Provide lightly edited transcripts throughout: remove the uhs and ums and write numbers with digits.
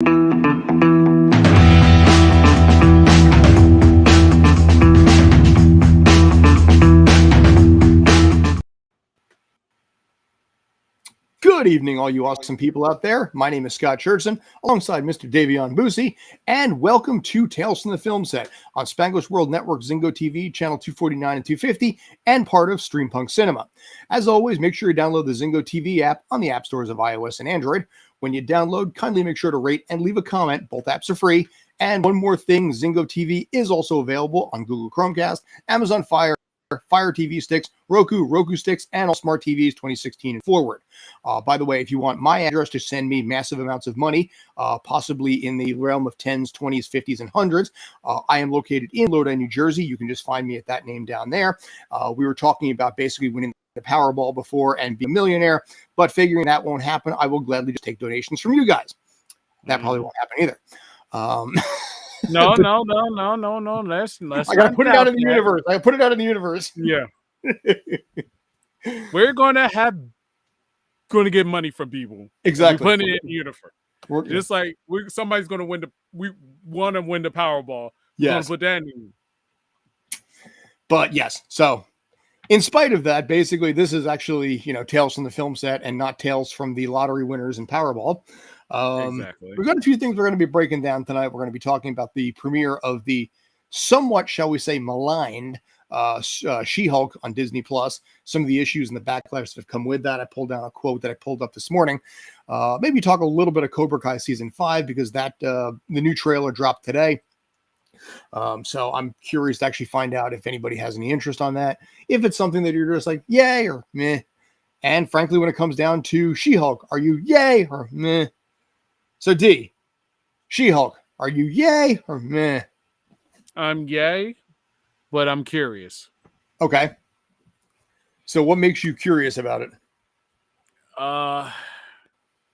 Good evening, all you awesome people out there. My name is Scott Churchson, alongside Mr. Davion Boosie, and welcome to Tales from the Film Set on Spanglish World Network, Zingo TV, channel 249 and 250, and part of Streampunk Cinema. As always, make sure you download the Zingo TV app on the app stores of iOS and Android. When you download, kindly make sure to rate and leave a comment. Both apps are free. And one more thing, Zingo TV is also available on Google Chromecast, Amazon Fire TV sticks, Roku sticks, and all smart TVs 2016 and forward. By the way, if you want my address to send me massive amounts of money, possibly in the realm of 10s, 20s, 50s, and 100s, I am located in Lodi, New Jersey. You can just find me at that name down there. We were talking about basically winning the Powerball before and be a millionaire, but figuring that won't happen, I will gladly just take donations from you guys. That probably won't happen either. No. Let's I gotta put it out in the universe. I put it out in the universe. Yeah. We're gonna get money from people. Exactly. We're putting it in the universe. Just like somebody's gonna win we want to win the Powerball. Yes. Put that in. But yes, so in spite of that, basically this is actually, Tales from the Film Set and not Tales from the lottery winners and Powerball. Exactly. We've got a few things we're going to be breaking down tonight. We're going to be talking about the premiere of the somewhat, shall we say, maligned SheHulk on Disney Plus. Some of the issues and the backlash that have come with that. I pulled down a quote that I pulled up this morning. Maybe talk a little bit of Cobra Kai season 5 because that the new trailer dropped today. So I'm curious to actually find out if anybody has any interest on that. If it's something that you're just like yay or meh. And frankly, when it comes down to SheHulk, are you yay or meh? So D, SheHulk, are you yay or meh? I'm yay, but I'm curious. Okay. So what makes you curious about it?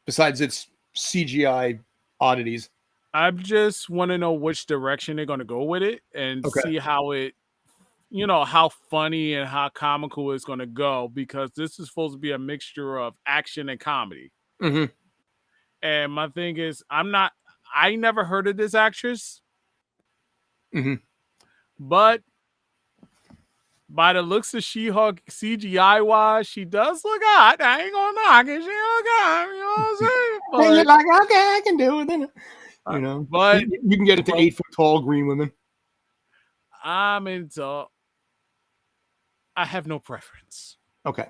Besides its CGI oddities. I just want to know which direction they're going to go with it and see how it, how funny and how comical it's going to go, because this is supposed to be a mixture of action and comedy. Mm-hmm. And my thing is, I never heard of this actress. Mm-hmm. But by the looks of SheHulk CGI wise, she does look hot. I ain't gonna knock it. She look hot. You know what I'm saying? But, you're like, okay, I can do it. Then, but you can get it to 8 foot tall green women. I have no preference. Okay.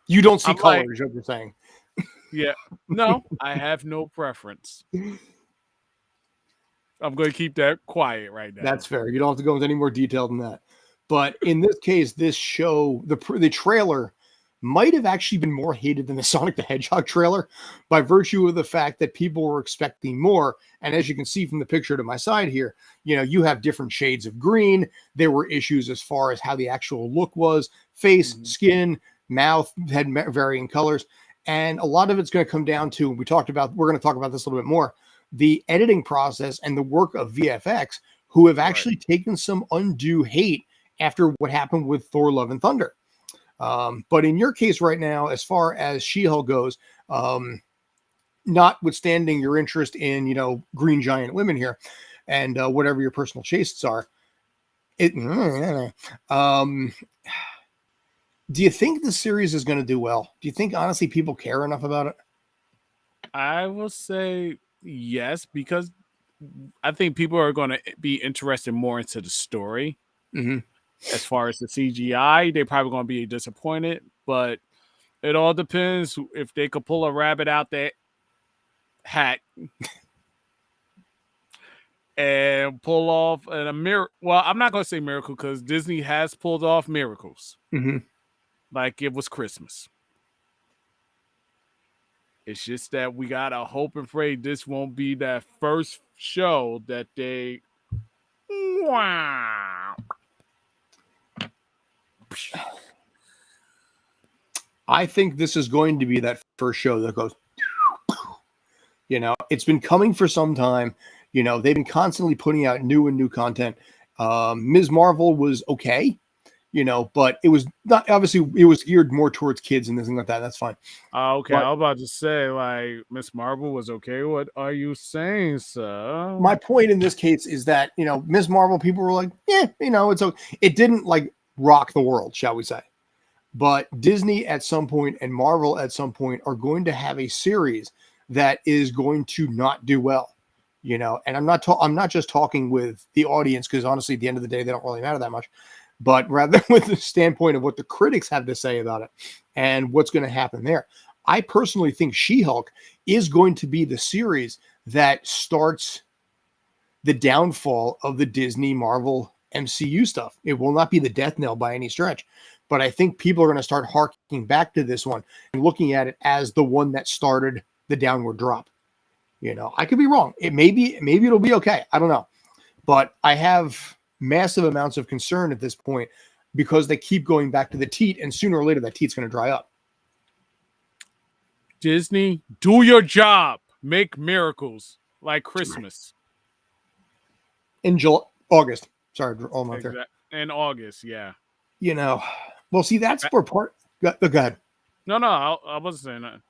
You don't see colors, what you're saying. Yeah. No, I have no preference. I'm going to keep that quiet right now. That's fair. You don't have to go into any more detail than that. But in this case, this show, the trailer might have actually been more hated than the Sonic the Hedgehog trailer by virtue of the fact that people were expecting more. And as you can see from the picture to my side here, you have different shades of green. There were issues as far as how the actual look was, face, skin, mouth had varying colors. And a lot of it's going to come down to, we're going to talk about this a little bit more, the editing process and the work of VFX, who have actually taken some undue hate after what happened with Thor: Love and Thunder. But in your case right now, as far as SheHulk goes, notwithstanding your interest in, green giant women here and whatever your personal tastes are, do you think the series is going to do well? Do you think, honestly, people care enough about it? I will say yes, because I think people are going to be interested more into the story. Mm-hmm. As far as the CGI, they're probably going to be disappointed, but it all depends if they could pull a rabbit out that hat and pull off a miracle. Well, I'm not going to say miracle because Disney has pulled off miracles. Mm-hmm. Like it was Christmas. It's just that we got to hope and pray this won't be that first show that they... Wow. I think this is going to be that first show that goes, it's been coming for some time. They've been constantly putting out new content. Ms. Marvel was okay. but it was not, obviously it was geared more towards kids and things like that. That's fine. Okay, But I was about to say, like, Miss Marvel was okay. What are you saying, sir? my point in this case is that, Ms. Marvel, people were like, yeah, it's okay. It didn't like rock the world, shall we say. But Disney at some point and Marvel at some point are going to have a series that is going to not do well, and I'm not just talking with the audience, because honestly, at the end of the day, they don't really matter that much, but rather with the standpoint of what the critics have to say about it and what's going to happen there. I personally think She-Hulk is going to be the series that starts the downfall of the Disney Marvel MCU stuff. It will not be the death knell by any stretch, but I think people are going to start harking back to this one and looking at it as the one that started the downward drop. I could be wrong. Maybe it'll be okay. I don't know, but I have massive amounts of concern at this point because they keep going back to the teat, and sooner or later that teat's going to dry up. Disney, do your job. Make miracles like Christmas. In August. Sorry, all month there. In August, yeah. Well, see, that's where part. Go ahead. No, I wasn't saying that.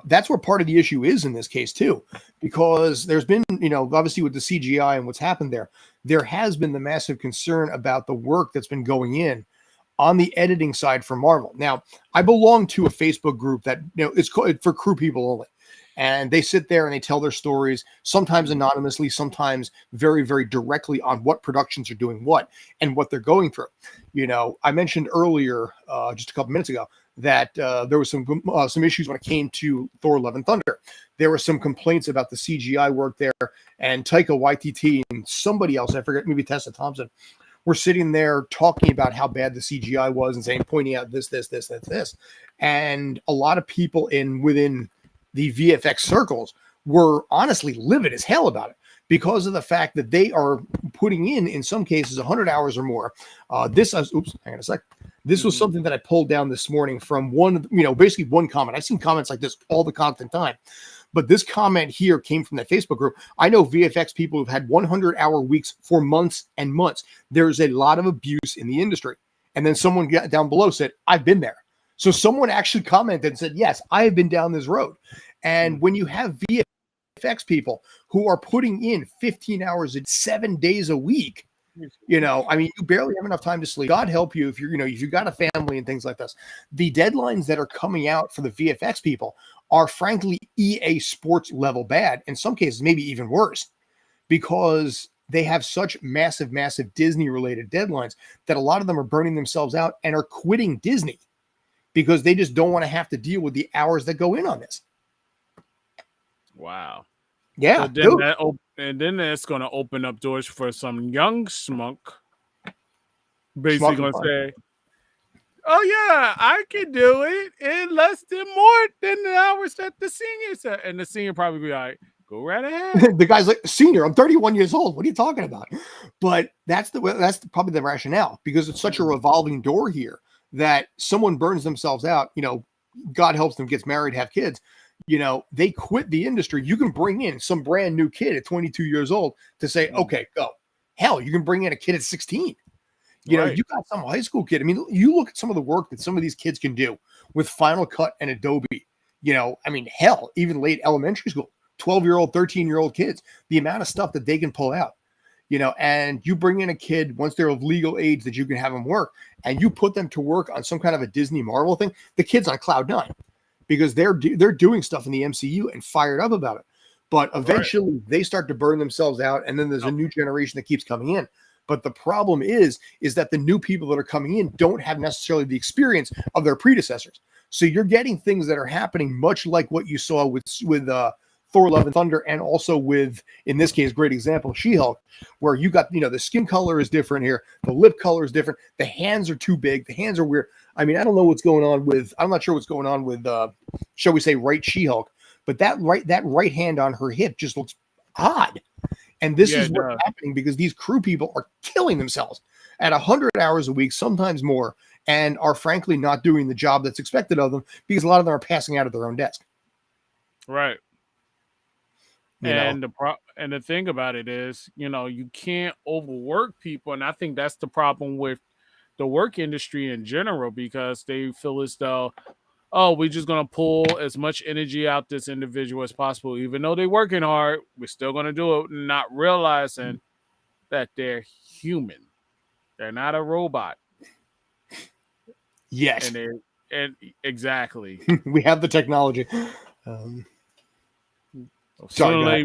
That's where part of the issue is in this case too, because there's been, obviously with the CGI and what's happened there has been the massive concern about the work that's been going in on the editing side for Marvel. Now, I belong to a Facebook group that, it's for crew people only. And they sit there and they tell their stories, sometimes anonymously, sometimes very, very directly on what productions are doing what and what they're going through. I mentioned earlier, just a couple minutes ago, that there was some issues when it came to Thor: Love and Thunder. There were some complaints about the CGI work there, and Taika Waititi and somebody else, I forget, maybe Tessa Thompson, were sitting there talking about how bad the CGI was and pointing out this. And a lot of people within the VFX circles were honestly livid as hell about it because of the fact that they are putting in some cases 100 hours or more. Hang on a sec. This was something that I pulled down this morning from basically one comment. I've seen comments like this all the constant time, but this comment here came from that Facebook group. I know VFX people who've had 100-hour weeks for months and months. There's a lot of abuse in the industry. And then someone down below said, I've been there. So someone actually commented and said, yes, I have been down this road. And when you have VFX people who are putting in 15 hours and 7 days a week, you barely have enough time to sleep. God help you if if you've got a family and things like this. The deadlines that are coming out for the VFX people are frankly EA Sports level bad. In some cases, maybe even worse, because they have such massive, massive Disney related deadlines that a lot of them are burning themselves out and are quitting Disney because they just don't want to have to deal with the hours that go in on this. Wow. Yeah. So then that's going to open up doors for some young schmuck. Basically going to say, oh, yeah, I can do it in less than more than the hours that the senior said. And the senior probably be like, go right ahead. The guy's like, senior, I'm 31 years old. What are you talking about? But that's probably the rationale, because it's such a revolving door here that someone burns themselves out, God helps them, gets married, have kids, they quit the industry. You can bring in some brand new kid at 22 years old to say, okay, go. Hell, you can bring in a kid at 16. You got some high school kid. I mean, you look at some of the work that some of these kids can do with Final Cut and Adobe, hell, even late elementary school, 12-year-old, 13-year-old kids, the amount of stuff that they can pull out, and you bring in a kid once they're of legal age that you can have them work, and you put them to work on some kind of a Disney Marvel thing, the kid's on cloud nine because they're doing stuff in the MCU and fired up about it. But eventually they start to burn themselves out, and then there's a new generation that keeps coming in. But the problem is that the new people that are coming in don't have necessarily the experience of their predecessors. So you're getting things that are happening much like what you saw with Thor: Love and Thunder, and also with, in this case, great example, She-Hulk, where you got, the skin color is different here, the lip color is different, the hands are too big, the hands are weird. I mean, I don't know what's going on with, I'm not sure what's going on with, shall we say, right She-Hulk, but that right hand on her hip just looks odd. And this is what's happening because these crew people are killing themselves at 100 hours a week, sometimes more, and are frankly not doing the job that's expected of them because a lot of them are passing out at their own desk. Right. And the thing about it is, you can't overwork people. And I think that's the problem with the work industry in general, because they feel as though, oh, we're just going to pull as much energy out this individual as possible. Even though they're working hard, we're still going to do it, not realizing that they're human. They're not a robot. Yes. And exactly. We have the technology. Sooner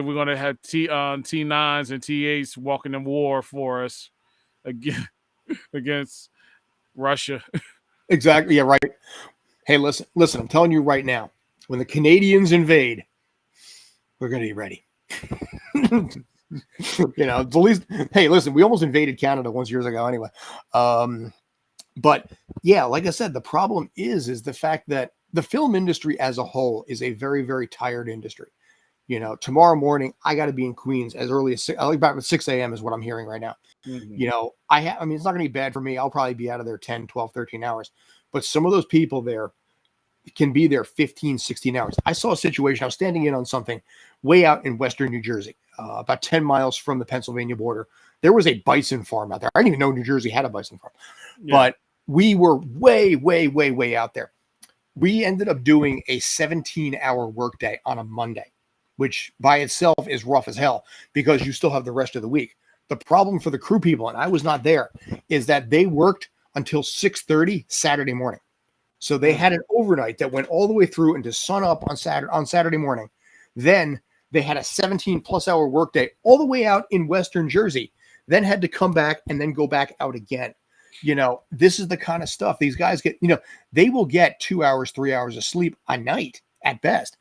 we're gonna have T9s and T8s walking in war for us against Russia. Exactly. Yeah, right. Hey, listen, I'm telling you right now, when the Canadians invade, we're gonna be ready. The least, hey, listen, we almost invaded Canada once years ago anyway. But yeah, like I said, the problem is the fact that the film industry as a whole is a very, very tired industry. Tomorrow morning, I got to be in Queens as early as about 6 a.m. is what I'm hearing right now. Mm-hmm. I mean, it's not going to be bad for me. I'll probably be out of there 10, 12, 13 hours. But some of those people there can be there 15, 16 hours. I saw a situation. I was standing in on something way out in Western New Jersey, about 10 miles from the Pennsylvania border. There was a bison farm out there. I didn't even know New Jersey had a bison farm. Yeah. But we were way, way, way, way out there. We ended up doing a 17-hour workday on a Monday, which by itself is rough as hell because you still have the rest of the week. The problem for the crew people, and I was not there, is that they worked until 6:30 Saturday morning. So they had an overnight that went all the way through into sun up on Saturday morning. Then they had a 17+ hour workday all the way out in Western Jersey, then had to come back and then go back out again. This is the kind of stuff these guys get. They will get 2 hours, 3 hours of sleep a night at best.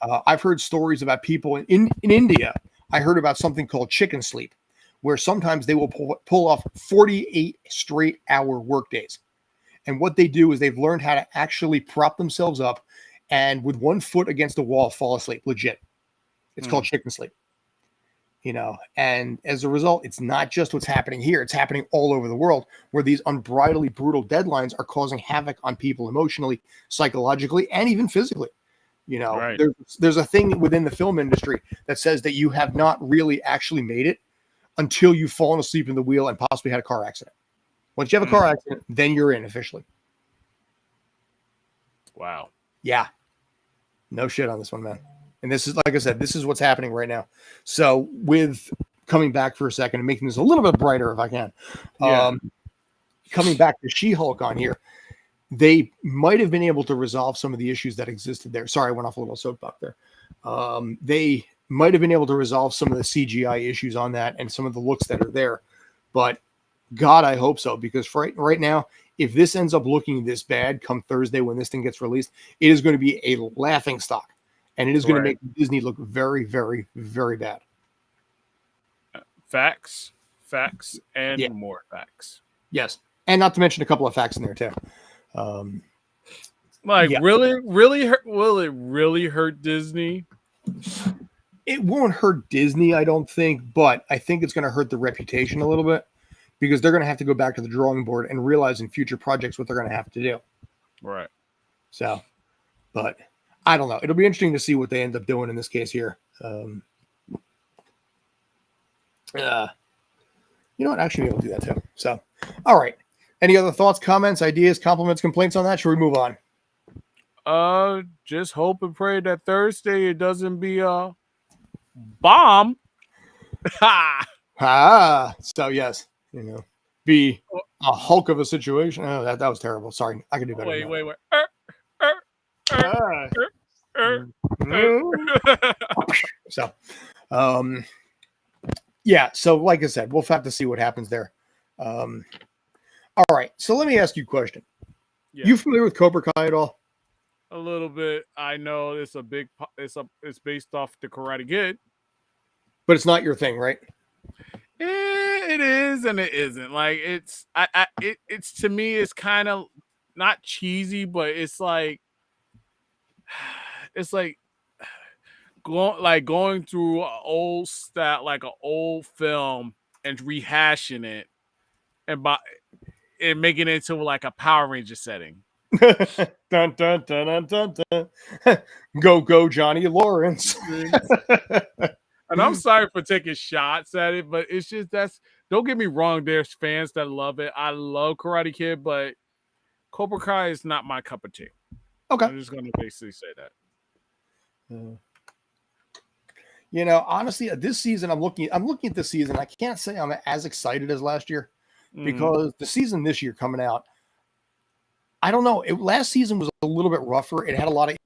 I've heard stories about people in India. I heard about something called chicken sleep, where sometimes they will pull off 48 straight hour workdays. And what they do is they've learned how to actually prop themselves up and with one foot against the wall, fall asleep. Legit. It's called chicken sleep. And as a result, it's not just what's happening here. It's happening all over the world where these unbridledly brutal deadlines are causing havoc on people emotionally, psychologically, and even physically. Right. There's a thing within the film industry that says that you have not really actually made it until you've fallen asleep in the wheel and possibly had a car accident. Once you have a car accident, then you're in officially. Wow. Yeah. No shit on this one, man. And this is, like I said, this is what's happening right now. So with coming back for a second and making this a little bit brighter if I can, coming back to SheHulk on here, they might have been able to resolve some of the issues that existed there. Sorry, I went off a little soapbox there. They might have been able to resolve some of the CGI issues on that and some of the looks that are there. But God, I hope so, because right now, if this ends up looking this bad come Thursday when this thing gets released, it is going to be a laughing stock. And it is going to make Disney look very, very, very bad. Facts, and more facts. Yes. And not to mention a couple of facts in there, too. Really hurt? Will it really hurt Disney? It won't hurt Disney, I don't think, but I think it's going to hurt the reputation a little bit because they're going to have to go back to the drawing board and realize in future projects what they're going to have to do. Right. So, but I don't know. It'll be interesting to see what they end up doing in this case here. You know what? Actually, we'll do that too. So, all right. Any other thoughts, comments, ideas, compliments, complaints on that? Should we move on? Just hope and pray that Thursday it doesn't be a bomb. So yes, be a Hulk of a situation. Oh, that was terrible. Sorry, I can do better. Wait. So, yeah. So, like I said, we'll have to see what happens there. All right. So, let me ask you a question. Yeah. You familiar with Cobra Kai at all? A little bit. I know it's it's based off the Karate Kid, but it's not your thing, right? It is and it isn't. Like it's to me it's kind of not cheesy, but it's like going through an old stat, like an old film and rehashing it and making it into like a Power Ranger setting. Dun, dun, dun, dun, dun, dun. Go Johnny Lawrence. And I'm sorry for taking shots at it, but it's just don't get me wrong, there's fans that love it. I love Karate Kid, but Cobra Kai is not my cup of tea. Okay. I'm just gonna basically say that. Honestly, this season I'm looking at this season. I can't say I'm as excited as last year because the season this year coming out, I don't know. Last season was a little bit rougher. It had a lot of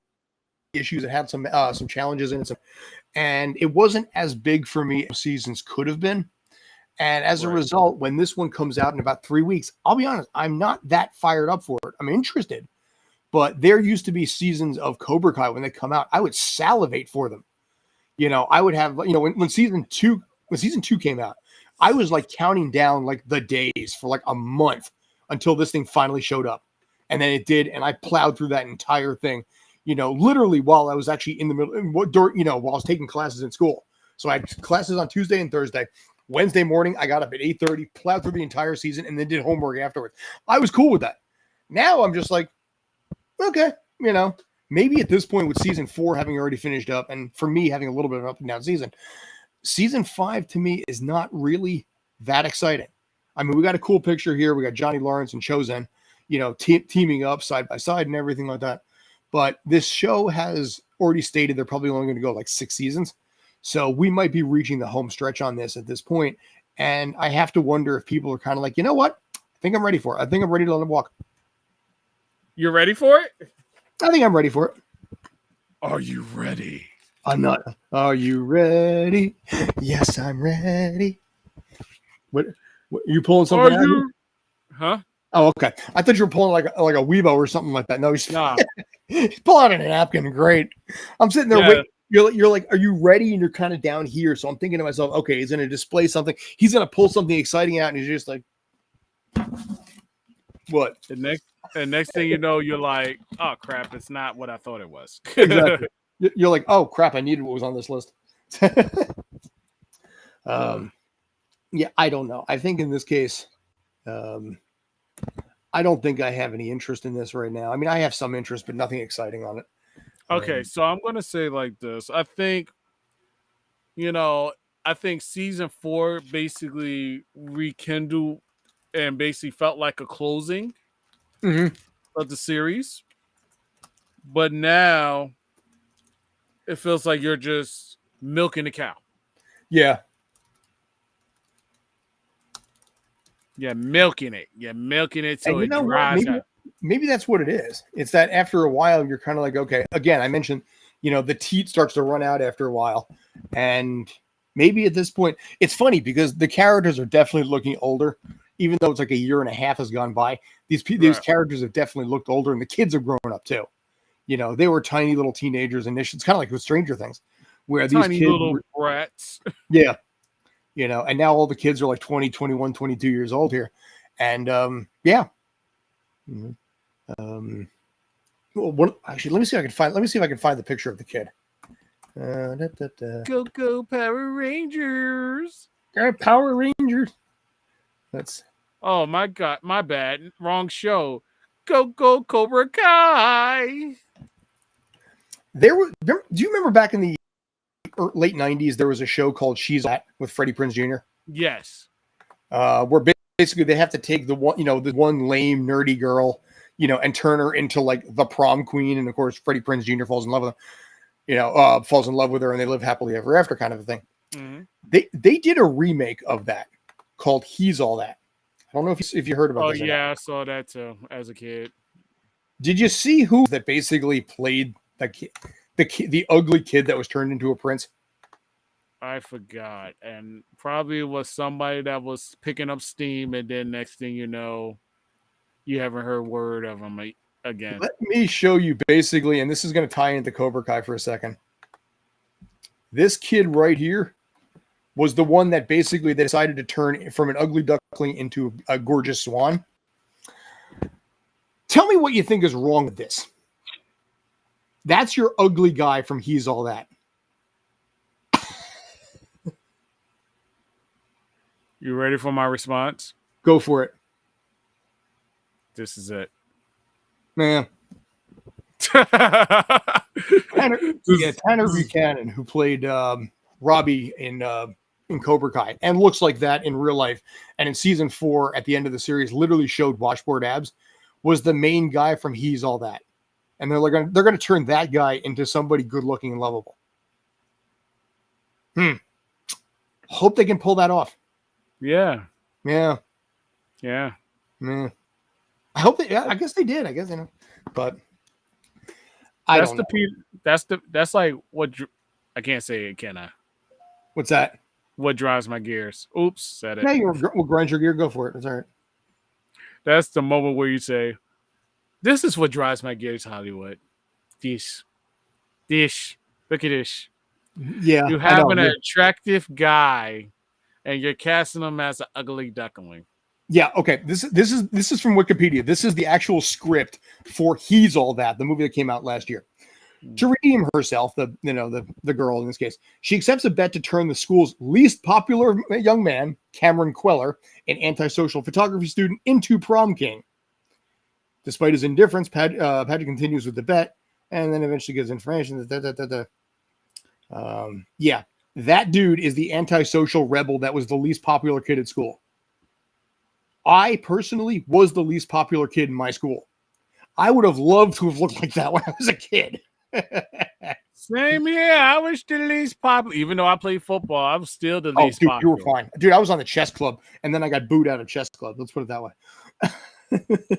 issues. It had some challenges in it, and it wasn't as big for me as seasons could have been. And as a result, when this one comes out in about 3 weeks, I'll be honest, I'm not that fired up for it. I'm interested, but there used to be seasons of Cobra Kai when they come out, I would salivate for them. I would have, when season two came out, I was like counting down like the days for like a month until this thing finally showed up. And then it did. And I plowed through that entire thing, literally while I was actually in the middle, while I was taking classes in school. So I had classes on Tuesday and Thursday. Wednesday morning, I got up at 8:30, plowed through the entire season, and then did homework afterwards. I was cool with that. Now I'm just like, okay, maybe at this point with season 4 having already finished up, and for me having a little bit of an up and down season 5 to me is not really that exciting. I mean, we got a cool picture here. We got Johnny Lawrence and Chozen, teaming up side by side and everything like that. But this show has already stated they're probably only going to go like 6 seasons. So we might be reaching the home stretch on this at this point. And I have to wonder if people are kind of like, you know what? I think I'm ready for it. I think I'm ready to let him walk. You're ready for it? I think I'm ready for it. Are you ready? I'm not. Are you ready? Yes, I'm ready. What are you pulling something out? Huh? Oh, okay. I thought you were pulling like a Weibo or something like that. No, he's pulling out a napkin. Great. I'm sitting there waiting. You're like, are you ready? And you're kind of down here. So I'm thinking to myself, okay, he's going to display something. He's going to pull something exciting out. And he's just like, what? The next thing you know, you're like, oh, crap. It's not what I thought it was. Exactly. You're like, oh, crap. I needed what was on this list. Yeah, I don't know. I think in this case, I don't think I have any interest in this right now. I mean, I have some interest, but nothing exciting on it. Okay, so I'm going to say like this. I think season 4 basically rekindled and basically felt like a closing of the series. But now it feels like you're just milking the cow. Yeah. You're milking it. You're milking it till it dries out. Maybe that's what it is. It's that after a while, you're kind of like, okay, again, I mentioned, the teat starts to run out after a while. And maybe at this point, it's funny because the characters are definitely looking older, even though it's like a year and a half has gone by. These characters have definitely looked older, and the kids have grown up too. They were tiny little teenagers initially. It's kind of like with Stranger Things, where these tiny kids little brats. Yeah. And now all the kids are like 20, 21, 22 years old here. And yeah. Actually, let me see if I can find the picture of the kid. Go Power Rangers. Power Rangers. Oh my God, my bad. Wrong show. Go Cobra Kai. Do you remember back in the late 90s there was a show called SheHulk with Freddie Prinze Jr.? Yes. Where basically they have to take the one lame nerdy girl, and turn her into like the prom queen, and of course Freddie Prinze Jr. falls in love with her, falls in love with her, and they live happily ever after, kind of a thing. Mm-hmm. They did a remake of that called He's All That. I don't know if you heard about this. Oh yeah, I saw that too as a kid. Did you see who that basically played the ugly kid that was turned into a prince? I forgot, and probably was somebody that was picking up steam, and then next thing you know, you haven't heard word of him again. Let me show you basically, and this is going to tie into Cobra Kai for a second. This kid right here was the one that basically they decided to turn from an ugly duckling into a gorgeous swan. Tell me what you think is wrong with this. That's your ugly guy from He's All That. You ready for my response? Go for it. This is it. Man. Tanner Buchanan, who played Robbie in Cobra Kai, and looks like that in real life. And in season 4, at the end of the series, literally showed washboard abs, was the main guy from He's All That. And they're going to turn that guy into somebody good looking and lovable. Hope they can pull that off. Yeah. Yeah. Yeah. Yeah. I hope they. I guess they did. I guess but I don't know. That's like what I can't say it, can I? What's that? What drives my gears? Oops, said it. Yeah, we'll grind your gear. Go for it. It's all right. That's the moment where you say, "This is what drives my gears, Hollywood." This. Look at this. Yeah, you have an attractive guy, and you're casting him as an ugly duckling. Yeah. Okay. This is from Wikipedia. This is the actual script for He's All That, the movie that came out last year. To redeem herself, the girl in this case, she accepts a bet to turn the school's least popular young man, Cameron Queller, an antisocial photography student, into prom king. Despite his indifference, Patrick continues with the bet, and then eventually gives information. Yeah, that dude is the antisocial rebel that was the least popular kid at school. I personally was the least popular kid in my school. I would have loved to have looked like that when I was a kid. Same here. I was the least popular. Even though I played football, I was still the least popular. You were fine. Dude, I was on the chess club, and then I got booed out of chess club. Let's put it that way.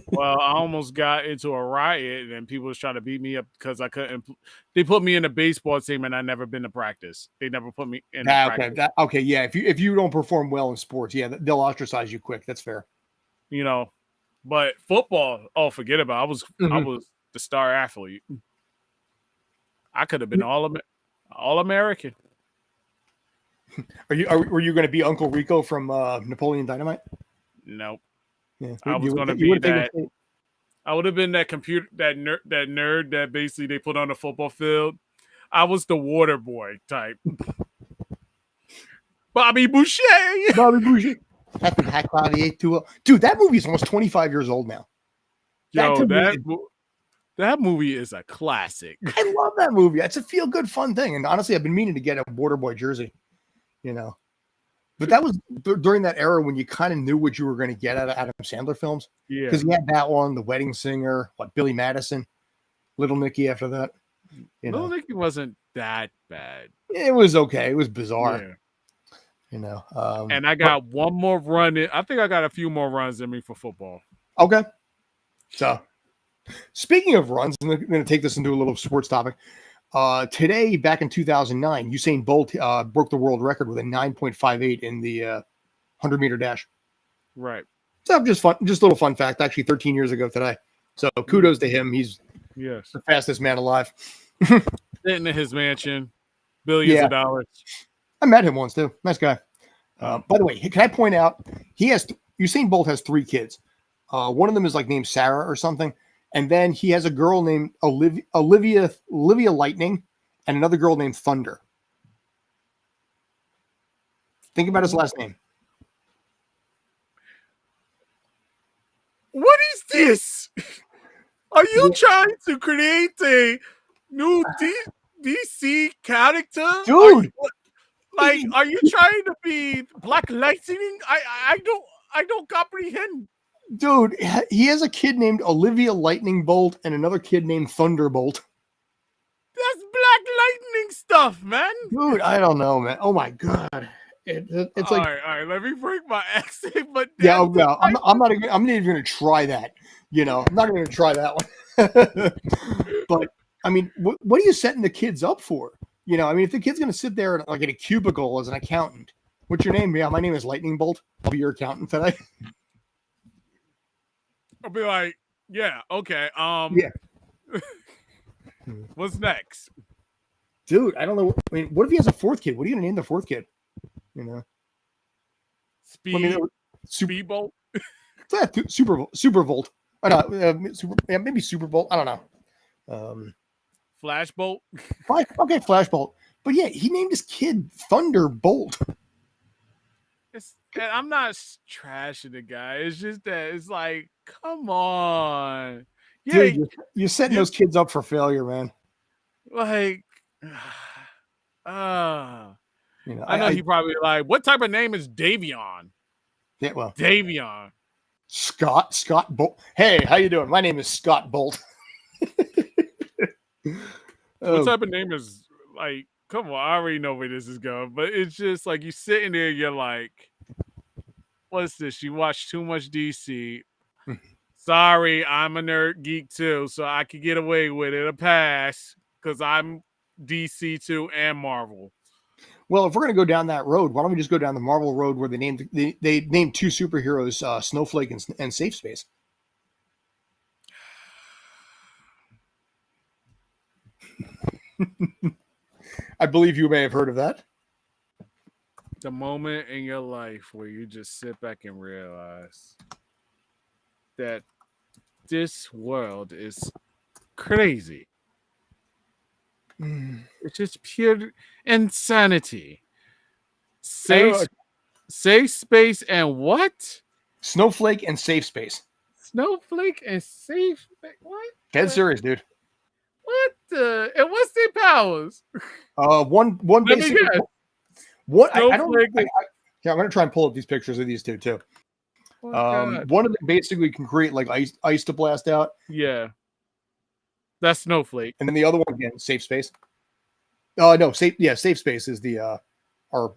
Well, I almost got into a riot, and people was trying to beat me up because I couldn't. They put me in a baseball team, and I never been to practice. They never put me in practice. Okay, yeah. If you don't perform well in sports, yeah, they'll ostracize you quick. That's fair. But football, forget about it. I was the star athlete. I could have been all American. Were you going to be Uncle Rico from Napoleon Dynamite? Nope. Yeah. I was going to be that. I would have been that nerd that basically they put on the football field. I was the water boy type. Bobby Boucher. Happy Hack Body 820. Dude, that movie is almost 25 years old now. That movie is a classic. I love that movie. It's a feel-good, fun thing. And honestly, I've been meaning to get a Waterboy jersey, But that was during that era when you kind of knew what you were going to get out of Adam Sandler films. Yeah. Because he had that one, The Wedding Singer, Billy Madison, Little Nicky after that. Little Nicky wasn't that bad. It was okay. It was bizarre. Yeah. And I got one more run. I think I got a few more runs in me for football. Okay. So, speaking of runs, I'm going to take this into a little sports topic. Today, back in 2009, Usain Bolt broke the world record with a 9.58 in the 100-meter dash. Right. So just a little fun fact. Actually, 13 years ago today. So kudos to him. He's the fastest man alive. Sitting in his mansion, billions of dollars. I met him once too. Nice guy. By the way, can I point out Usain Bolt has 3 kids. One of them is named Sarah or something. And then he has a girl named Olivia Lightning and another girl named Thunder. Think about his last name. What is this? Are you trying to create a new DC character? Dude! Are you trying to be Black Lightning? I don't comprehend. Dude, he has a kid named Olivia Lightning Bolt and another kid named Thunderbolt. That's Black Lightning stuff, man. Dude, I don't know, man. Oh my god, it's all right. Let me break my accent, but I'm not even going to try that. I'm not going to try that one. But I mean, what are you setting the kids up for? If the kid's going to sit there in a cubicle as an accountant, what's your name? Yeah, my name is Lightning Bolt. I'll be your accountant today. I'll be like, yeah, okay. What's next? Dude, I don't know. I mean, what if he has a 4th kid? What are you going to name the 4th kid? Speed Bolt? Super Volt. I don't know. Maybe Super Bolt. I don't know. Flash Bolt? Okay, Flash Bolt. But yeah, he named his kid Thunderbolt. And I'm not trashing the guy. It's just that it's like, come on. Yeah, dude, you're setting those kids up for failure, man. I know he probably like, what type of name is Davion? Yeah, well, Davion. Scott Bolt. Hey, how you doing? My name is Scott Bolt. What type of name is like? Come on, I already know where this is going, but it's just like you sitting there, you're like, "What's this? You watch too much DC." Sorry, I'm a nerd geek too, so I could get away with it. A pass because I'm DC too and Marvel. Well, if we're gonna go down that road, why don't we just go down the Marvel road where they named two superheroes, Snowflake and Safe Space. I believe you may have heard of that. The moment in your life where you just sit back and realize that this world is crazy. It's just pure insanity. Safe space and what? Snowflake and Safe Space. Snowflake and Safe? What? Dead serious, dude. What the? And what's their powers? One basic. What I don't. Yeah, I'm gonna try and pull up these pictures of these two too. One of them basically can create like ice to blast out. Yeah, that's Snowflake. And then the other one again, Safe Space. No, Safe Space is the our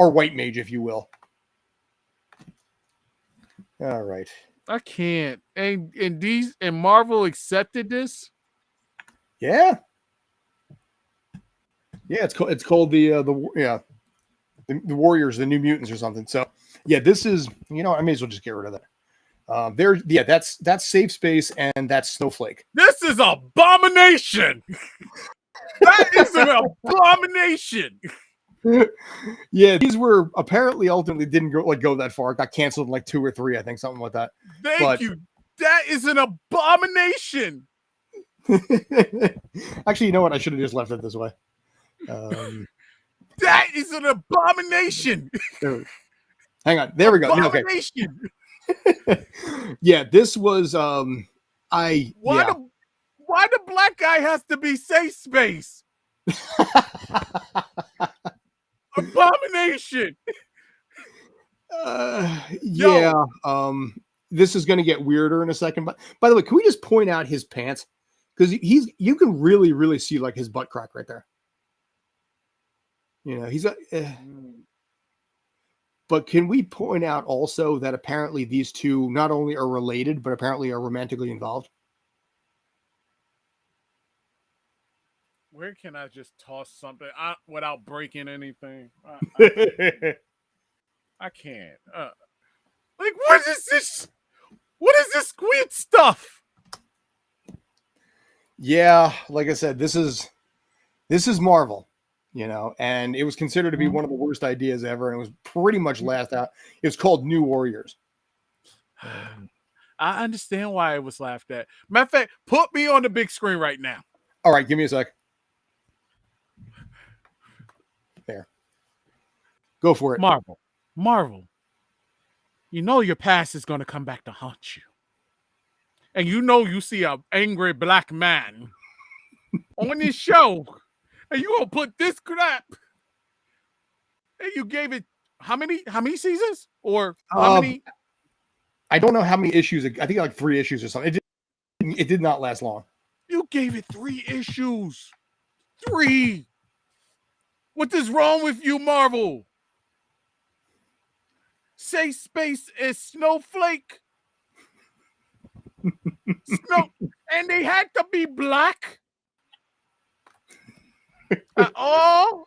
white mage, if you will. All right. I can't. And Marvel accepted this. Yeah. Yeah, it's called the Warriors, the New Mutants or something. So yeah, this is, I may as well just get rid of that. That's Safe Space and that's Snowflake. This is abomination. That is an abomination. Yeah, these were apparently ultimately didn't go that far. It got canceled in like 2 or 3, I think, something like that. Thank you. That is an abomination. Actually, you know what? I should have just left it this way. That is an abomination. Hang on. There we go. Abomination. Okay. Yeah, this was why the black guy has to be Safe Space? Abomination. Yeah. This is going to get weirder in a second. But by the way, can we just point out his pants? Because you can really, really see like his butt crack right there. He's got. But can we point out also that apparently these two not only are related, but apparently are romantically involved? Where can I just toss something without breaking anything? I can't. Like, what is this? What is this squid stuff? Yeah, like I said, this is Marvel, and it was considered to be one of the worst ideas ever, and it was pretty much laughed out. It's called New Warriors. I understand why it was laughed at. Matter of fact, put me on the big screen right now. All right, give me a sec. There. Go for it. Marvel. Your past is going to come back to haunt you. And you see an angry black man on this show. And you going to put this crap. And you gave it how many seasons? Or how many? I don't know how many issues. I think like 3 issues or something. It did not last long. You gave it 3 issues. 3. What is wrong with you, Marvel? Safe Space is Snowflake. And they had to be black at all.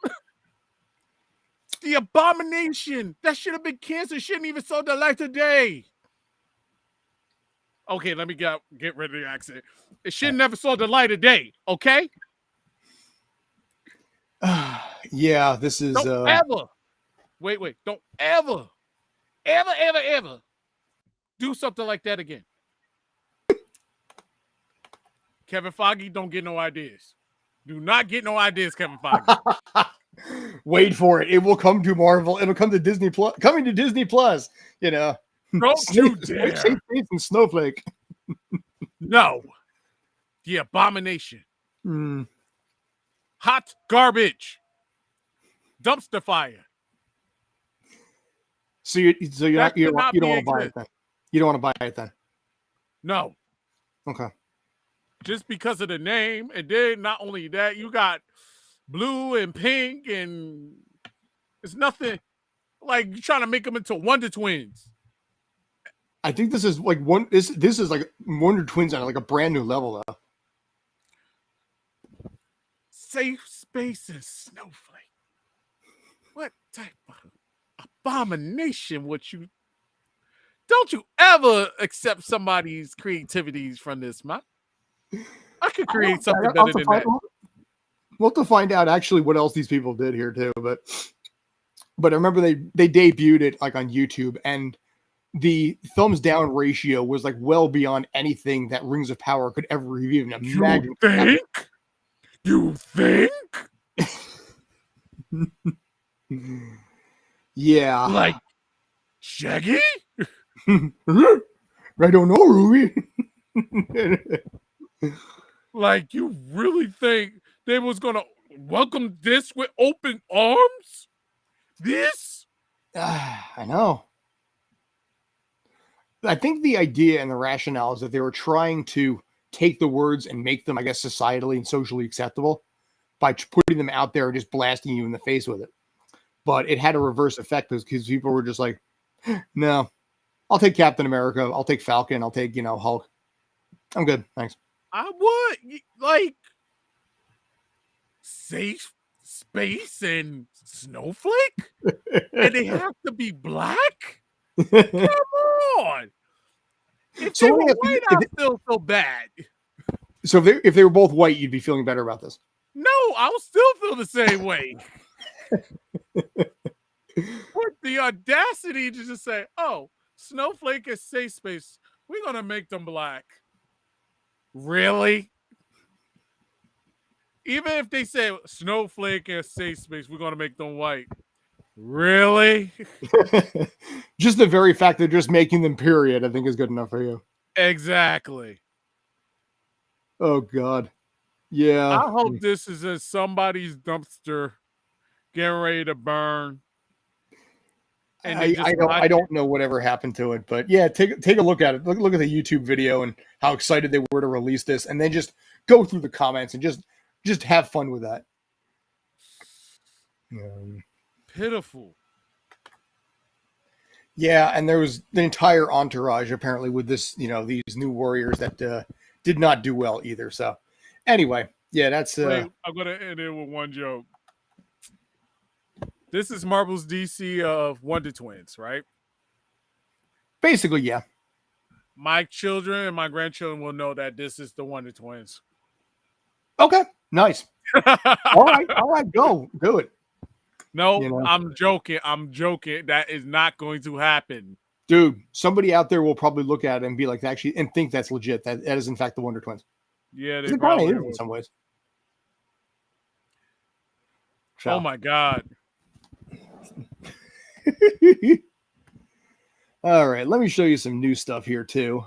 The abomination that should have been canceled shouldn't even saw the light of day. Okay, let me get rid of the accent. It should never saw the light of day. Okay. Yeah, this is. Don't ever. Wait. Don't ever do something like that again. Kevin Feige, don't get no ideas. Do not get no ideas, Kevin Feige. Wait for it. It will come to Marvel. It'll come to Disney Plus. Coming to Disney Plus. Don't you dare. Safe Space and Snowflake. No. The abomination. Hot garbage. dumpster fire. So you don't want to buy it then. You don't want to buy it then. No. Okay. Just because of the name, and then not only that, you got blue and pink, and it's nothing like you're trying to make them into Wonder Twins. I think this is like this is like Wonder Twins on like a brand new level though. Safe space and snowflake. What type of abomination would you? Don't you ever accept somebody's creativities from this, man? I could create something better than that. We'll have to find out actually what else these people did here too, but I remember they debuted it like on YouTube, and the thumbs down ratio was like well beyond anything that Rings of Power could ever even imagine. You think? Yeah. Like Shaggy? I don't know, Ruby. Like, you really think they was gonna welcome this with open arms? This? I know. I think the idea and the rationale is that they were trying to take the words and make them, I guess, societally and socially acceptable by putting them out there and just blasting you in the face with it. But it had a reverse effect because people were just like, no, I'll take Captain America. I'll take Falcon. I'll take, Hulk. I'm good. Thanks. I would like safe space and snowflake, and they have to be black. Come on. If they were white, I still feel bad. So if they were both white, you'd be feeling better about this. No, I'll still feel the same way. With the audacity to just say, "Oh, snowflake is safe space. We're gonna make them black." Really? Even if they say snowflake is safe space, we're gonna make them white. Really? Just the very fact that just making them period, I think, is good enough for you. Exactly. Oh God. Yeah. I hope this is in somebody's dumpster getting ready to burn. And I don't know whatever happened to it, but yeah, take a look at it. Look at the YouTube video and how excited they were to release this, and then just go through the comments and just have fun with that. Pitiful. Yeah, and there was the entire entourage apparently with this, these new warriors that did not do well either. So anyway, yeah, that's. Wait, I'm gonna end it with one joke. This is Marvel's DC of Wonder Twins, right? Basically, yeah. My children and my grandchildren will know that this is the Wonder Twins. Okay, nice. All right, go do it. No, I'm joking. That is not going to happen. Dude, somebody out there will probably look at it and be like, actually, and think that's legit. That is, in fact, the Wonder Twins. Yeah, they probably is in some ways. Oh, my God. All right, let me show you some new stuff here, too,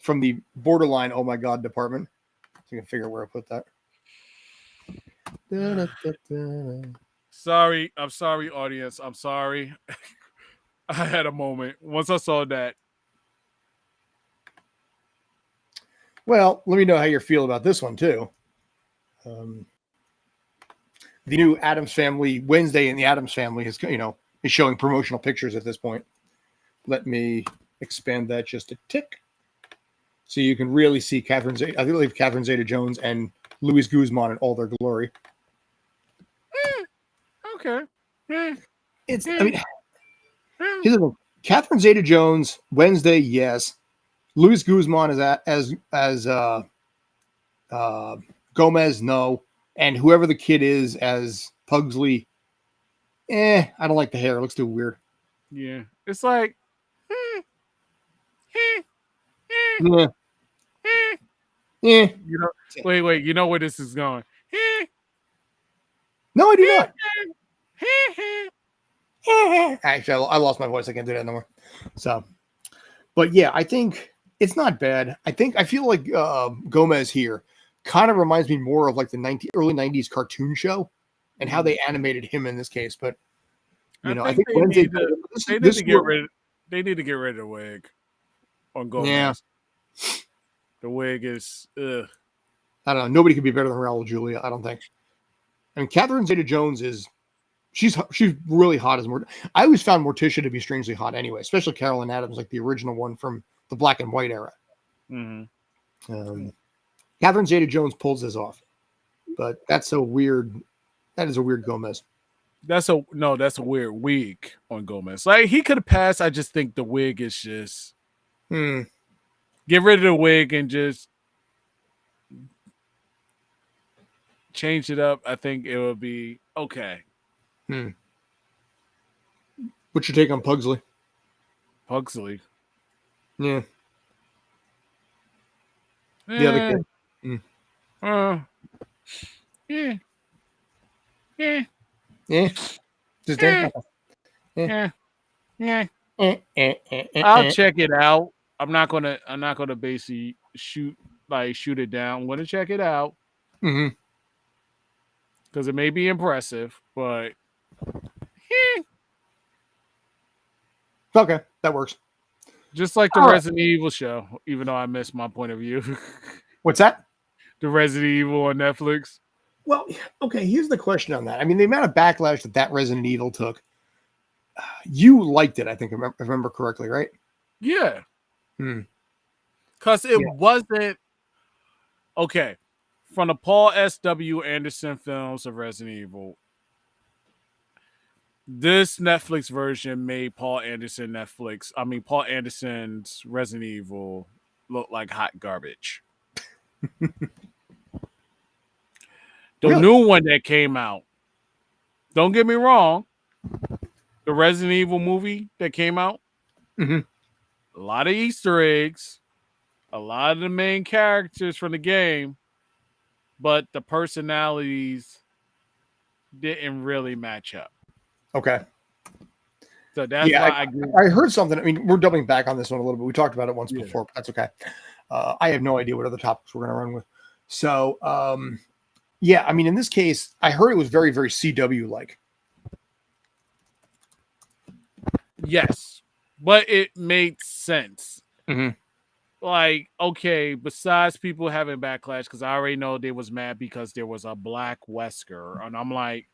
from the borderline oh, my God department. So you can figure out where I put that. Sorry. I'm sorry, audience. I'm sorry. I had a moment once I saw that. Well, let me know how you feel about this one, too. The new Addams Family, Wednesday in the Addams Family is showing promotional pictures at this point. Let me expand that just a tick. So you can really see Catherine Zeta-Jones and Luis Guzman in all their glory. Okay. It's, Catherine Zeta-Jones, Wednesday, yes. Luis Guzman is as Gomez, no. And whoever the kid is as Pugsley, I don't like the hair. It looks too weird. Yeah. It's like, yeah. Wait. You know where this is going. No, I do not. Actually, I lost my voice. I can't do that no more. So, but yeah, I think it's not bad. I feel like Gomez here kind of reminds me more of like the early 90s cartoon show and how they animated him in this case. But I think they need to get rid of the wig on Gomez. Yeah. The wig is ugh. I don't know. Nobody could be better than Raul Julia, I don't think. I mean, Catherine Zeta-Jones she's really hot as I always found Morticia to be strangely hot anyway, especially Carolyn Addams, like the original one from the black and white era. Mm-hmm. Catherine Zeta-Jones pulls this off, but that's so weird. That is a weird Gomez. That's a weird wig on Gomez. Like, he could have passed. I just think the wig is just get rid of the wig and just change it up. I think it would be okay. What's your take on Pugsley? Yeah. The other kid. Yeah. Just I'll check it out. I'm not gonna basically shoot it down. I'm gonna check it out. Because it may be impressive, but okay, that works. Just like the Resident Evil show, even though I missed my point of view. What's that? The Resident Evil on Netflix. Well, okay, here's the question on that. I mean, the amount of backlash that Resident Evil took, you liked it, I think, if I remember correctly, right? Yeah. Because it wasn't... Okay, from the Paul S.W. Anderson films of Resident Evil, this Netflix version made Paul Anderson's Resident Evil look like hot garbage. The new one that came out, don't get me wrong, the Resident Evil movie that came out, a lot of Easter eggs, a lot of the main characters from the game, but the personalities didn't really match up. Okay. So that's why I heard something. I mean, we're doubling back on this one a little bit. We talked about it once before, but that's okay. I have no idea what other topics we're going to run with. So, I mean, in this case, I heard it was very, very CW-like. Yes, but it made sense. Like, okay, besides people having backlash, because I already know they was mad because there was a black Wesker, and I'm like,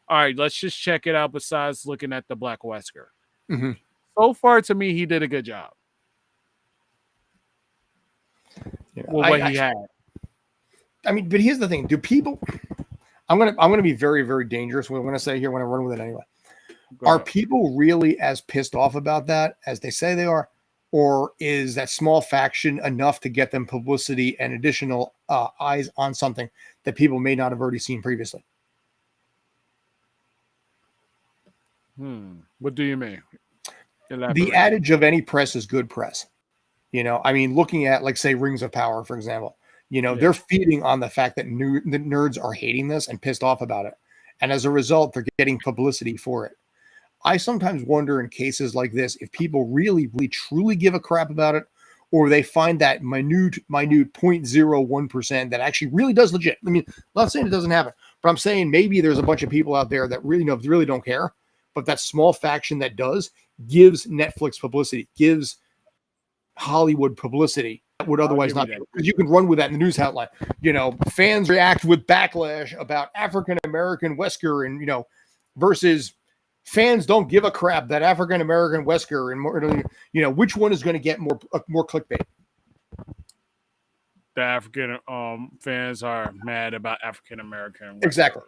all right, let's just check it out besides looking at the black Wesker. So far, to me, he did a good job. With what he had. I mean, but here's the thing. Do people... I'm gonna be very, very dangerous. What I'm going to say here when I run with it anyway. Are people really as pissed off about that as they say they are? Or is that small faction enough to get them publicity and additional eyes on something that people may not have already seen previously? What do you mean? Elaborate. The adage of any press is good press. I mean, looking at, like, say, Rings of Power, for example, they're feeding on the fact that the nerds are hating this and pissed off about it. And as a result, they're getting publicity for it. I sometimes wonder in cases like this, if people really, really, truly give a crap about it, or they find that minute 0.01% that actually really does legit. I mean, I'm not saying it doesn't happen, but I'm saying maybe there's a bunch of people out there that really don't care, but that small faction that does gives Netflix publicity, gives Hollywood publicity that would otherwise not. Because you can run with that in the news outline. Fans react with backlash about African American Wesker, and versus fans don't give a crap that African American Wesker, and more, which one is going to get more clickbait? The African fans are mad about African American. Exactly.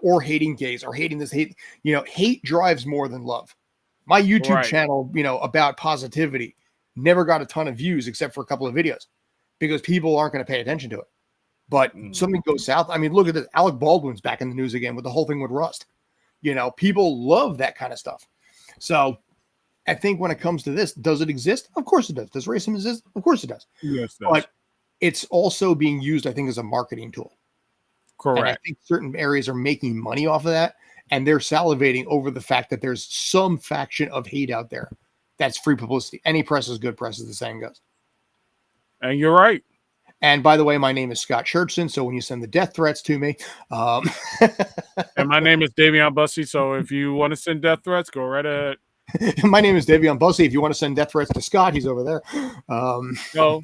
Or hating gays, or hating this hate. Hate drives more than love. My YouTube channel, about positivity, never got a ton of views except for a couple of videos because people aren't going to pay attention to it. But something goes south. I mean, look at this. Alec Baldwin's back in the news again with the whole thing with Rust. People love that kind of stuff. So I think when it comes to this, does it exist? Of course it does. Does racism exist? Of course it does. Yes, it does. But it's also being used, I think, as a marketing tool. Correct. And I think certain areas are making money off of that, and they're salivating over the fact that there's some faction of hate out there that's free publicity. Any press is good press, as the saying goes. And you're right. And by the way, my name is Scott Churchson. So when you send the death threats to me, and my name is Davion Bussey. So if you want to send death threats, go right ahead. My name is Davion Bussey. If you want to send death threats to Scott, he's over there. So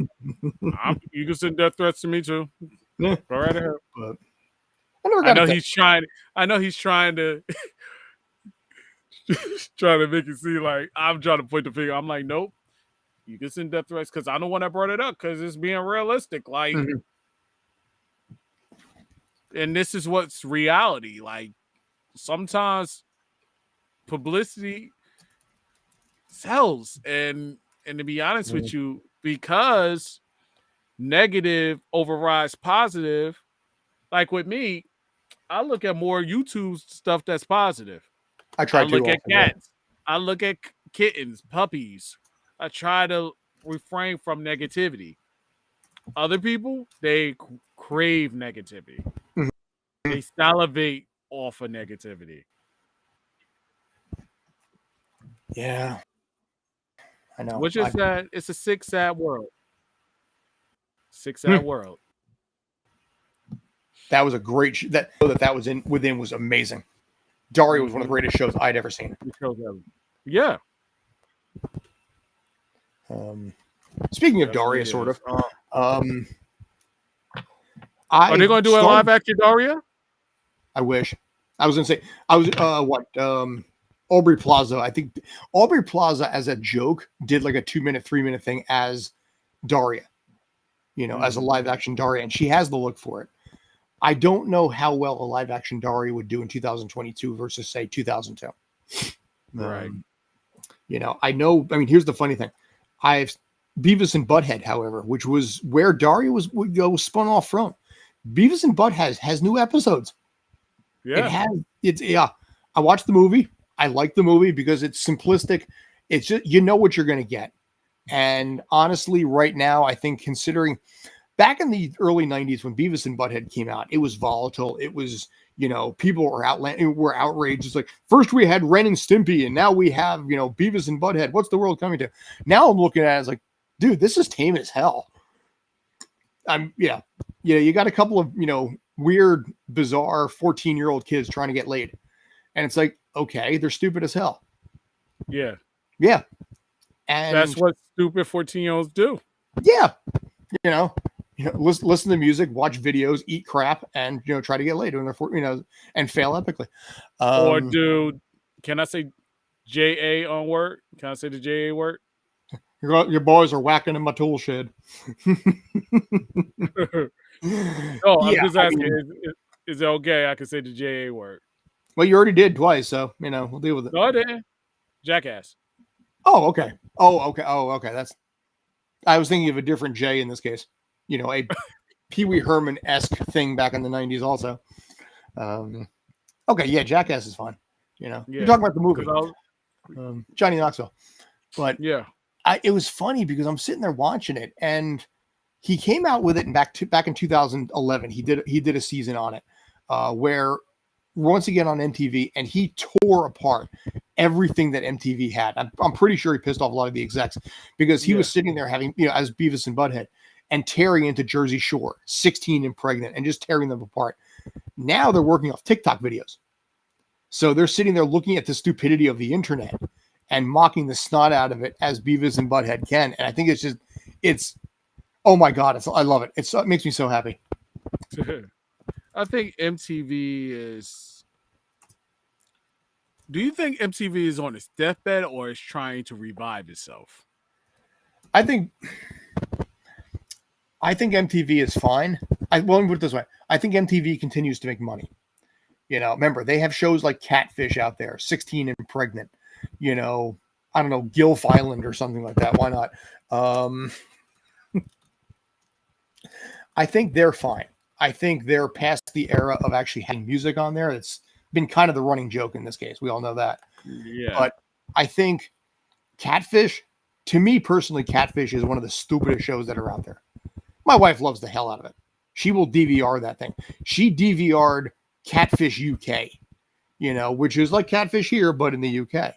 you can send death threats to me too. Yeah. Go right ahead. But I know he's trying to trying to make it seem like I'm trying to point the finger. I'm like, nope. You can send death threats because I don't want to brought it up because it's being realistic. Like, and this is what's reality. Like, sometimes publicity sells, and to be honest with you, because negative overrides positive. Like with me, I look at more YouTube stuff that's positive. I look at cats. I look at kittens, puppies. I try to refrain from negativity. Other people, they crave negativity. They salivate off of negativity. Yeah. I know. Which is that it's a sick, sad world. Sick, sad world. That was a great that was within was amazing. Daria was one of the greatest shows I'd ever seen. Yeah. Speaking of Daria, sort of. Are they going to do a live action Daria? I wish. I was going to say, Aubrey Plaza. I think Aubrey Plaza as a joke did like a 2-minute, 3-minute thing as Daria, as a live action Daria, and she has the look for it. I don't know how well a live action Daria would do in 2022 versus say 2002. Right. Here's the funny thing. I've Beavis and Butthead, however, which was where Daria was spun off from. Beavis and Butthead has new episodes. Yeah. I watched the movie. I like the movie because it's simplistic. It's just, what you're going to get. And honestly, right now, I think considering back in the early 90s when Beavis and Butthead came out, it was volatile. It was, people were outraged. It's like, first we had Ren and Stimpy, and now we have, Beavis and Butthead. What's the world coming to? Now I'm looking at it as like, dude, this is tame as hell. You got a couple of, weird, bizarre 14-year-old kids trying to get laid. And it's like, okay, they're stupid as hell. Yeah. Yeah. And that's what stupid 14-year-olds do. Yeah. Listen to music, watch videos, eat crap, and try to get laid when they're and fail epically. Or do can I say JA on work? Can I say the JA word? Your boys are whacking in my tool shed. I'm just asking. Is it okay? I can say the JA word. Well, you already did twice, so we'll deal with it. No, I didn't. Jackass. Oh, okay. That's. I was thinking of a different J in this case. A Pee Wee Herman-esque thing back in the 90s also. Okay, yeah, Jackass is fun. You're talking about the movie. Johnny Knoxville. But yeah, it was funny because I'm sitting there watching it, and he came out with it back in 2011. He did a season on it where once again on MTV, and he tore apart everything that MTV had. I'm pretty sure he pissed off a lot of the execs because he was sitting there having, as Beavis and Butthead and tearing into Jersey Shore, 16 and pregnant, and just tearing them apart. Now they're working off TikTok videos. So they're sitting there looking at the stupidity of the internet and mocking the snot out of it as Beavis and Butthead can. And I think it's oh my God, I love it. It makes me so happy. I think MTV is. Do you think MTV is on its deathbed or is trying to revive itself? I think MTV is fine. Let me put it this way. I think MTV continues to make money. Remember, they have shows like Catfish out there, 16 and pregnant. I don't know, Gilf Island or something like that. Why not? I think they're fine. I think they're past the era of actually having music on there. It's been kind of the running joke in this case. We all know that. Yeah. But I think Catfish, to me personally, Catfish is one of the stupidest shows that are out there. My wife loves the hell out of it. She will DVR that thing. She DVR'd Catfish UK, which is like Catfish here, but in the UK.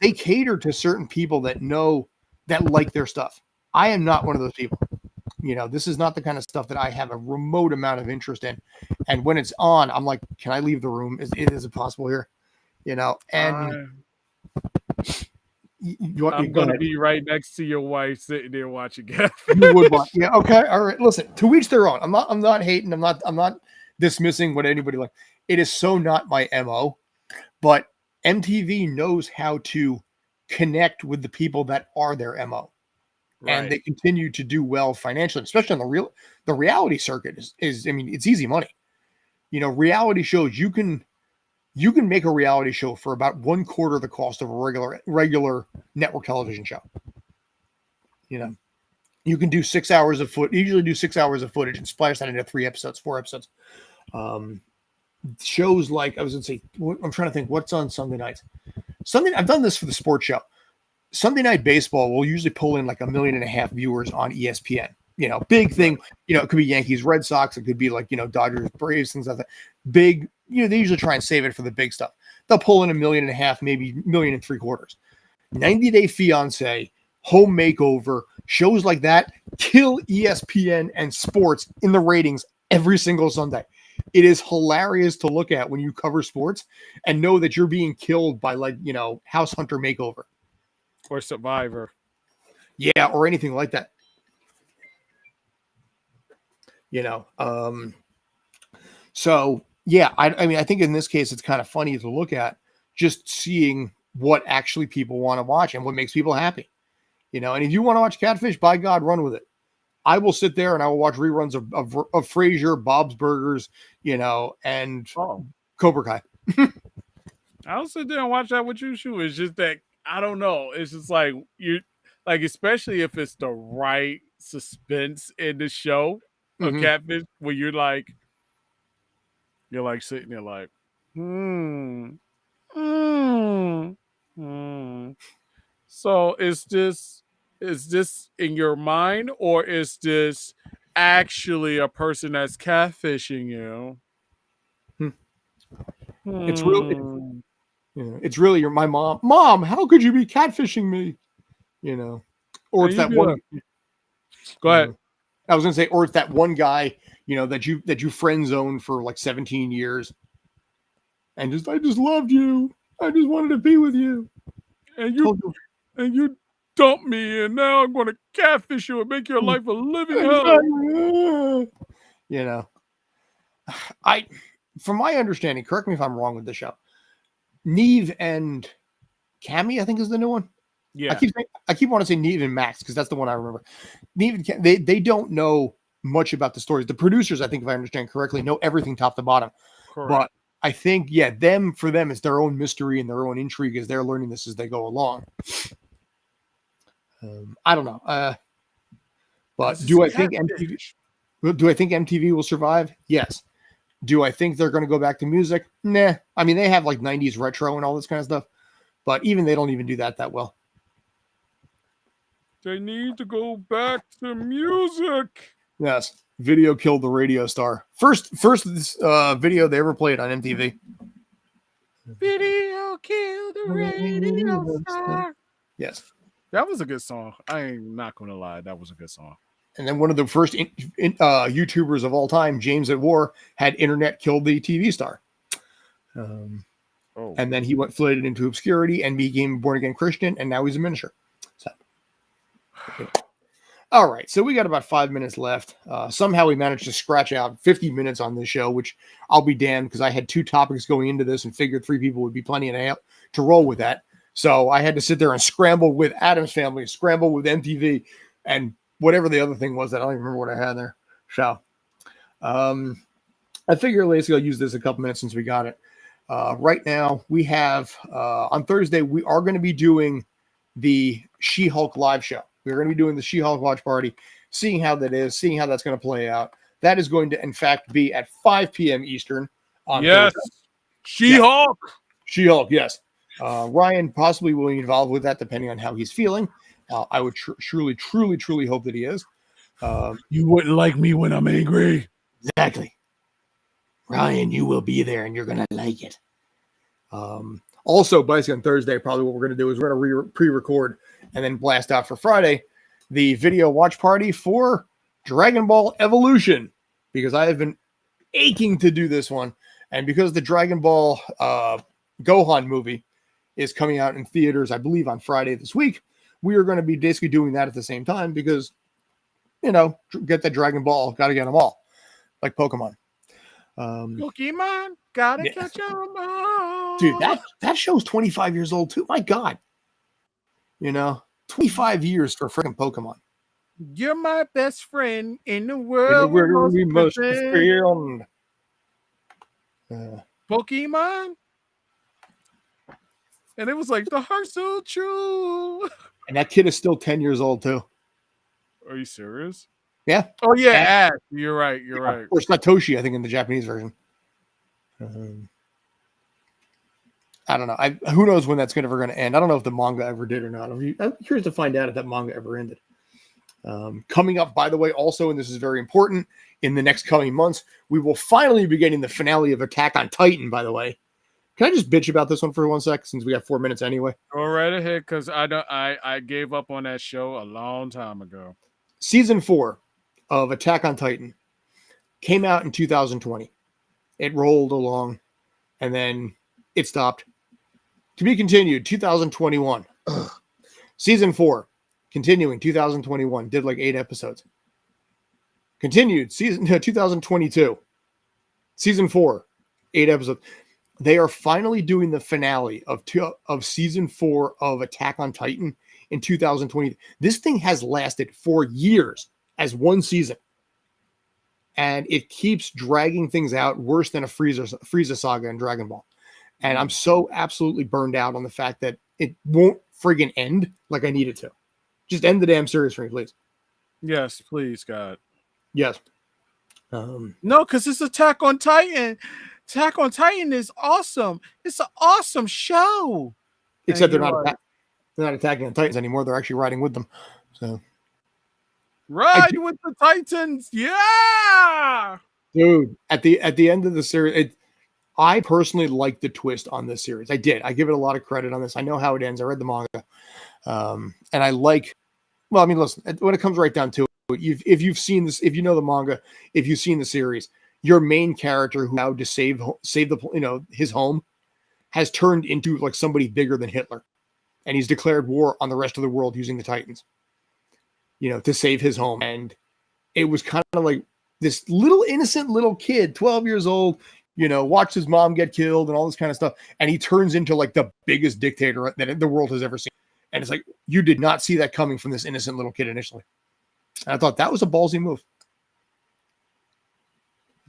They cater to certain people that like their stuff. I am not one of those people. This is not the kind of stuff that I have a remote amount of interest in. And when it's on, I'm like, can I leave the room? Is it possible here? And I'm going to be right next to your wife sitting there watching Catfish. You would watch. Yeah. Okay. All right. Listen, to each their own. I'm not hating. I'm not dismissing what anybody like. It is so not my MO, but MTV knows how to connect with the people that are their MO. Right. And they continue to do well financially, especially on the reality circuit is, I mean, it's easy money. Reality shows, you can make a reality show for about 1/4 the cost of a regular network television show. You can do 6 hours of usually do 6 hours of footage and splice that into 3 episodes, 4 episodes. Shows like, I was going to say, I'm trying to think what's on Sunday nights. I've done this for the sports show. Sunday Night Baseball will usually pull in like 1.5 million viewers on ESPN. Big thing. It could be Yankees, Red Sox. It could be like, Dodgers, Braves, things like that. Big, they usually try and save it for the big stuff. They'll pull in 1.5 million, maybe 1.75 million. 90 Day Fiance, Home Makeover, shows like that kill ESPN and sports in the ratings every single Sunday. It is hilarious to look at when you cover sports and know that you're being killed by House Hunter Makeover. Or Survivor. Yeah, or anything like that. So yeah, I mean, I think in this case, it's kind of funny to look at just seeing what actually people want to watch and what makes people happy. And if you want to watch Catfish, by God, run with it. I will sit there and I will watch reruns of Frasier, Bob's Burgers, and Cobra Kai. I'll sit there and watch that with you, too. It's just that, I don't know. It's just like, especially if it's the right suspense in the show of Catfish, where you're sitting there like, So is this in your mind, or is this actually a person that's catfishing you? It's really my mom. Mom, how could you be catfishing me? Or it's that one. Go ahead. I was gonna say, or it's that one guy, that you friend zoned for like 17 years, and I just loved you. I just wanted to be with you, and you dumped me, and now I'm going to catfish you and make your life a living hell. From my understanding, correct me if I'm wrong with the show, Neve and Cammy, I think is the new one. Yeah. I keep wanting to say Neve and Max because that's the one I remember. Neve and Cammy, they don't know much about the stories. The producers, I think, if I understand correctly, know everything top to bottom. Correct. But I think, for them, it's their own mystery and their own intrigue as they're learning this as they go along. I don't know. But do I think MTV will survive? Yes. Do I think they're going to go back to music? Nah. I mean, they have like 90s retro and all this kind of stuff, but even they don't even do that well. They need to go back to music. Yes. Video killed the radio star. First video they ever played on MTV. Video killed the radio star. Yes. That was a good song. I ain't not going to lie. That was a good song. And then one of the first YouTubers of all time, James at War, had internet killed the TV star. And then he floated into obscurity and became a born-again Christian, and now he's a minister. So, all right, so we got about 5 minutes left. Somehow we managed to scratch out 50 minutes on this show, which I'll be damned because I had 2 topics going into this and figured 3 people would be plenty to roll with that. So I had to sit there and scramble with Addams Family, scramble with MTV, and whatever the other thing was that I don't even remember what I had there. So I figure Lacey, I'll use this a couple minutes since we got it. Right now we have on Thursday, we are going to be doing the SheHulk live show. We're going to be doing the SheHulk watch party, seeing how that is, seeing how that's going to play out. That is going to, in fact, be at 5 p.m. Eastern on Thursday. SheHulk. SheHulk, yes. Ryan possibly will be involved with that depending on how he's feeling. I would truly hope that he is. You wouldn't like me when I'm angry. Exactly. Ryan, you will be there and you're going to like it. Also, basically on Thursday, probably what we're going to do is we're going to pre-record and then blast out for Friday the video watch party for Dragon Ball Evolution, because I have been aching to do this one. And because the Dragon Ball Gohan movie is coming out in theaters, I believe on Friday this week, we are going to be basically doing that at the same time because, get the Dragon Ball, got to get them all, like Pokemon. Pokemon, gotta catch them all. Dude, that show's 25 years old too. My God. 25 years for freaking Pokemon. You're my best friend in the world. We must friend. Pokemon. And it was like, the heart's so true. And that kid is still 10 years old too. Are you serious? Yeah. Oh, yeah. Ash. You're right. Right. Or Satoshi, I think, in the Japanese version. I don't know. Who knows when that's ever going to end? I don't know if the manga ever did or not. I'm curious to find out if that manga ever ended. Coming up, by the way, also, and this is very important, in the next coming months, we will finally be getting the finale of Attack on Titan, by the way. Can I just bitch about this one for 1 sec, since we got 4 minutes anyway? Go right ahead, because I gave up on that show a long time ago. Season 4 of Attack on Titan came out in 2020. It rolled along, and then it stopped. To be continued, 2021. Season 4, continuing, 2021. Did like 8 episodes. Continued, 2022. Season 4, 8 episodes. They are finally doing the finale of season 4 of Attack on Titan in 2020. This thing has lasted for years as one season. And it keeps dragging things out worse than a Frieza saga in Dragon Ball. And I'm so absolutely burned out on the fact that it won't friggin' end like I need it to. Just end the damn series for me, please. Yes, please, God. Yes. No, because it's Attack on Titan. Attack on Titan is awesome. It's an awesome show. Except they're not attacking the Titans anymore. They're actually riding with them. So ride with the Titans. Yeah. Dude, at the end of the series, I personally like the twist on this series. I did. I give it a lot of credit on this. I know how it ends. I read the manga. And I like, well, I mean, listen, when it comes right down to it, if you've seen this, if you know the manga, if you've seen the series, your main character who now to save the, his home has turned into like somebody bigger than Hitler. And he's declared war on the rest of the world using the Titans, to save his home. And it was kind of like this little innocent little kid, 12 years old, watched his mom get killed and all this kind of stuff. And he turns into like the biggest dictator that the world has ever seen. And it's like, you did not see that coming from this innocent little kid initially. And I thought that was a ballsy move.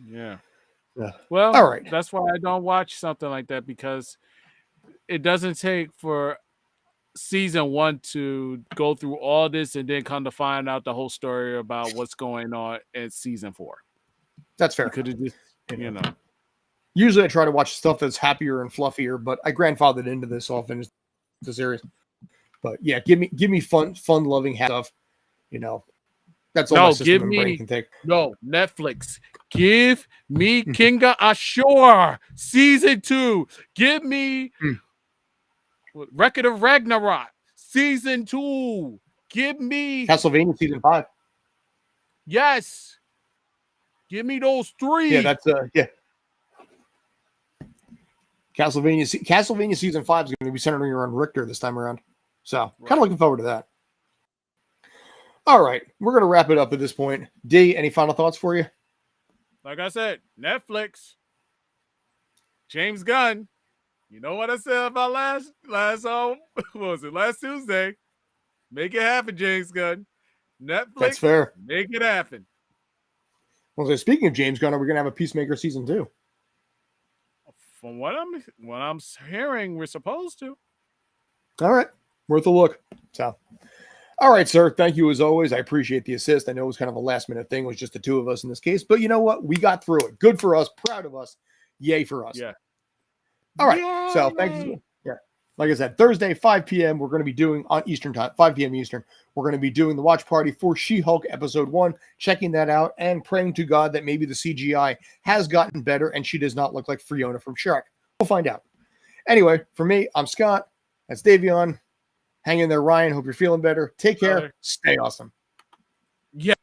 Yeah. Yeah. Well, all right. That's why I don't watch something like that, because it doesn't take for season 1 to go through all this and then come to find out the whole story about what's going on in season 4. That's fair. Could have just, Usually I try to watch stuff that's happier and fluffier, but I grandfathered into this so I'll finish the series. But yeah, give me fun loving stuff. That's all my system and brain can take. No, Netflix. Give me King of Ashore season 2. Give me Record of Ragnarok season 2. Give me Castlevania season 5. Yes. Give me those 3. Yeah, that's yeah. Castlevania season 5 is going to be centering around Richter this time around. So kind of looking forward to that. All right, we're going to wrap it up at this point. D, any final thoughts for you? Like I said, Netflix, James Gunn. You know what I said about last what was it? Last Tuesday. Make it happen, James Gunn. Netflix. That's fair. Make it happen. Well, so speaking of James Gunn, are we going to have a Peacemaker season 2? From what I'm hearing, we're supposed to. All right, worth a look. So, all right, sir. Thank you as always. I appreciate the assist. I know it was kind of a last minute thing. It was just the two of us in this case, but you know what? We got through it. Good for us. Proud of us. Yay for us. Yeah. All right. Yay! So thanks. Yeah. Like I said, Thursday, 5 p.m. We're going to be doing on Eastern time, 5 p.m. Eastern. We're going to be doing the watch party for SheHulk episode 1, checking that out and praying to God that maybe the CGI has gotten better and she does not look like Fiona from Shrek. We'll find out. Anyway, for me, I'm Scott. That's Davion. Hang in there, Ryan. Hope you're feeling better. Take care. Stay awesome. Yeah.